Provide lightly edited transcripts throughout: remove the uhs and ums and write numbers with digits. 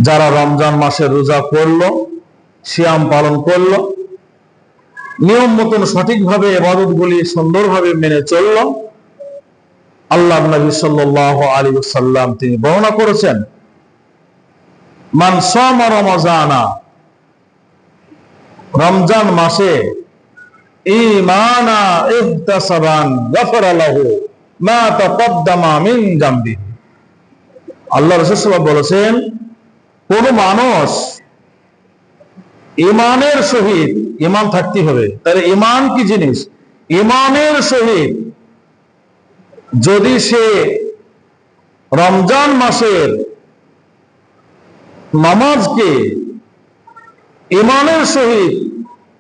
যারা রমজান মাসে রোজা করলো, সিয়াম পালন করলো, নিয়ম মতন সঠিকভাবে ইবাদতগুলি সুন্দরভাবে মেনে চললো, আল্লাহর নবী সাল্লাল্লাহু আলাইহি ওয়াসাল্লাম তিনি বর্ণনা করেছেন, মান সামা রমাজানা, রমজান মাসে ঈমানা ইহতাসাবান গাফারা লাহু মা তাকদ্দামা মিন যামবিহি। আল্লাহ রাসূল সাল্লাল্লাহু আলাইহি ওয়াসাল্লাম বলেছেন, কোন মানুষ ঈমানের সহিত, ঈমান থাকতে হবে, তাহলে ঈমান কি জিনিস? ঈমানের সহিত যদি সে রমজান মাসের নামাজকে ঈমানের সহিত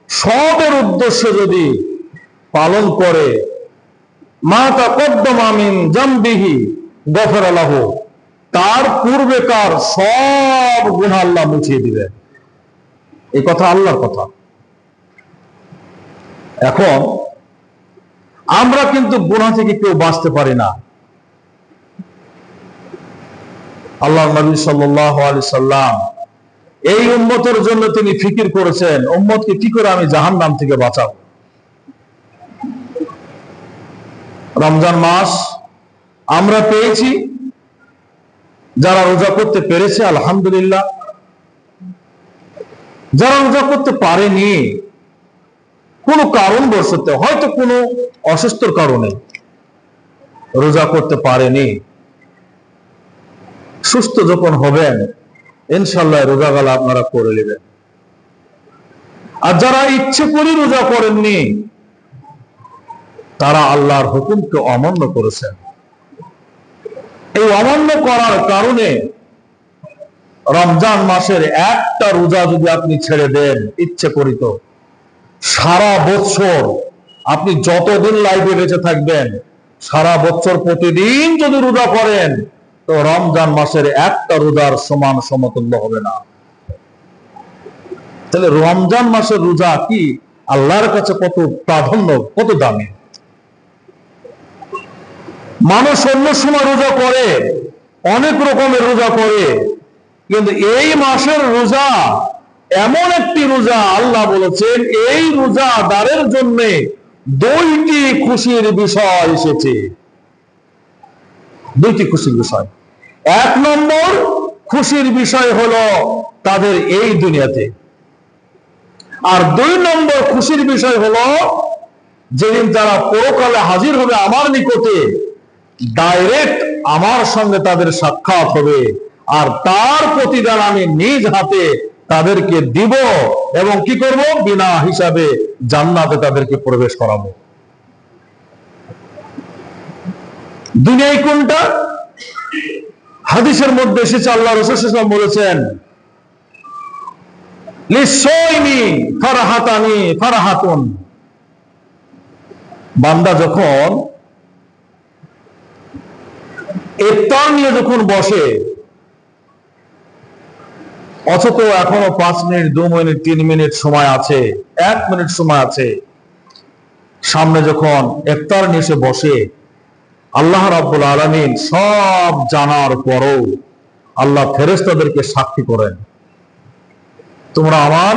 সবের উদ্দেশ্যে যদি পালন করে, মা তাকদ্দামা মিন যামবিহি গফারা লাহু, তার পূর্বেকার সব গুনাহ আল্লাহ মুছিয়ে দিবেন। এই কথা আল্লাহর কথা। এখন আমরা কিন্তু গুনাহ থেকে কেউ বাঁচতে পারি না। আল্লাহর নবী সাল্লাল্লাহু আলাইহি সাল্লাম এই উম্মতের জন্য তিনি ফিকির করেছেন, উম্মতকে কি করে আমি জাহান্নাম থেকে বাঁচাবো। রমজান মাস আমরা পেয়েছি, যারা রোজা করতে পেরেছে আলহামদুলিল্লাহ, যারা রোজা করতে পারেনি কোনো কারণবশত, হয়তো কোনো অসুস্থর কারণে রোজা করতে পারেনি, সুস্থ যখন হবেন ইনশাআল্লাহ রোজাগুলো আপনারা করে নেবেন। আর যারা ইচ্ছে করে রোজা করেননি তারা আল্লাহর হুকুমকে অমান্য করেছেন। এই অমান্য করার কারণে রমজান মাসের একটা রোজা যদি আপনি ছেড়ে দেন ইচ্ছে করিত, সারা বছর আপনি যতদিন লাইফে বেঁচে থাকবেন, সারা বছর প্রতিদিন যদি রোজা করেন, তো রমজান মাসের একটা রোজার সমান সমতুল্য হবে না। তাহলে রমজান মাসের রোজা কি আল্লাহর কাছে কত প্রাধান্য, কত দামি। মানুষ অন্য সময় রোজা করে, অনেক রকমের রোজা করে, কিন্তু এই মাসের রোজা এমন একটি রোজা, আল্লাহ বলেছেন এই রোজাদারের জন্য দুইটি খুশির বিষয় এসেছে। দুইটি খুশির বিষয়। এক নম্বর খুশির বিষয় হলো তাদের এই দুনিয়াতে, আর দুই নম্বর খুশির বিষয় হলো যেদিন তারা পরকালে হাজির হবে আমার নিকটে, ডাইরেক্ট আমার সঙ্গে তাদের সাক্ষাৎ হবে, আর তার প্রতিদান আমি নিজ হাতে তাদেরকে দিব, এবং কি করব? বিনা হিসাবে জান্নাতে তাদেরকে প্রবেশ করাবো। দুনিয়ায় কোনটা? হাদিসের মধ্যে এসেছে, আল্লাহ রাসূল সাল্লাল্লাহু আলাইহি ওয়াসাল্লাম বলেছেন, লিসাইমি ফারহাতানি ফারহাতুন। বান্দা যখন ইফতার নিয়ে যখন বসে, অথচ এখনো 5 মিনিট, 2 মিনিট, 3 মিনিট সময় আছে, 1 মিনিট সময় আছে, সামনে যখন ইফতার নিয়ে এসে বসে, আল্লাহ রাব্বুল আলামিন সব জানার পরও আল্লাহ ফেরেশতাদেরকে সাক্ষী করেন, তোমরা আমার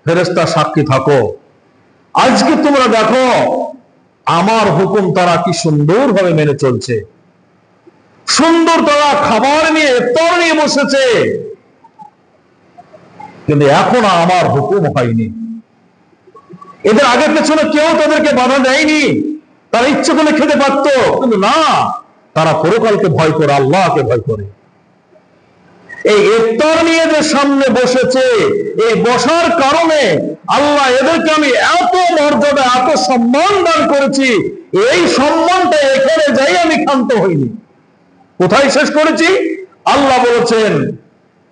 ফেরেশতা সাক্ষী থাকো, আজকে তোমরা দেখো আমার হুকুম তারা কি সুন্দরভাবে মেনে চলছে, সুন্দর তারা খাবার নিয়ে ইফতার নিয়ে বসেছে, কিন্তু এখন আমার হুকুম হয়নি। এদের আগে পেছনে কেউ তাদেরকে বাধা দেয়নি, তারা ইচ্ছে করে খেতে পারত, কিন্তু না, তারা পরকালকে ভয় করে, আল্লাহকে ভয় করে। এই ইফতার নিয়ে যে সামনে বসেছে, এই বসার কারণে আল্লাহ এদেরকে আমি এত মর্যাদা, এত সম্মান দান করেছি, এই সম্মানটা এখানে যাই আমি ক্ষান্ত হইনি। কোথায় শেষ করেছি? আল্লাহ বলেছেন,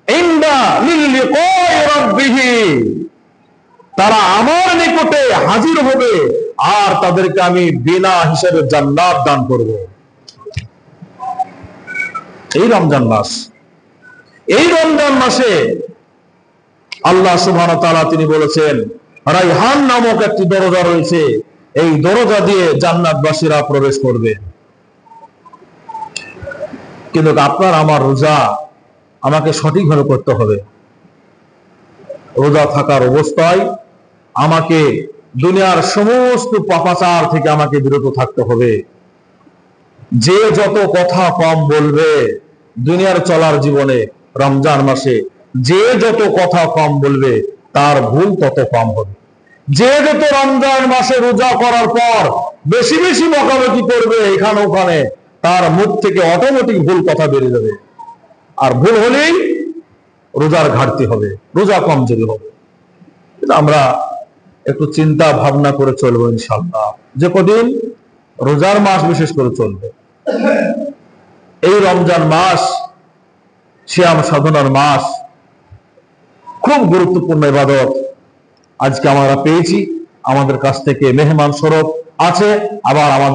ইন্দা লিলিকাই রাব্বিহি, তারা আমার নিকটে হাজির হবে আর তাদেরকে আমি বিনা হিসাবে জান্নাত দান করব। এই রমজান মাস, এই রমজান মাসে আল্লাহ সুবহানাহু ওয়া তাআলা তিনি বলেছেন, রাইহান নামক একটি দরজা রয়েছে, এই দরজা দিয়ে জান্নাতবাসীরা প্রবেশ করবে। কিন্তু আপনার আমার রোজা আমাকে সঠিকভাবে করতে হবে। রোজা থাকার অবস্থায় আমাকে দুনিয়ার সমস্ত পাপাচার থেকে আমাকে বিরত থাকতে হবে। যে যত কথা কম বলবে দুনিয়ার চলার জীবনে, রমজান মাসে যে যত কথা কম বলবে তার ভুল তত কম হবে। যে যত রমজান মাসে রোজা করার পর বেশি বেশি বকাবকি করবে এখানে ওখানে, তার মুখ থেকে অটোমেটিক ভুল কথা বেরিয়ে যাবে। আর ভুল হলেই রোজার ঘাটতি হবে, রোজা কমজোরি হবে। আমরা একটু চিন্তা ভাবনা করে চলবো ইনশাআল্লাহ, যে কদিন রোজার মাস বিশেষ করে চলবে। এই রমজান মাস সিয়াম সাধনার মাস, খুব গুরুত্বপূর্ণ ইবাদত আজকে আমরা পেয়েছি। আমাদের কাছ থেকে মেহমান স্বরূপ আছে, আবার আমাদের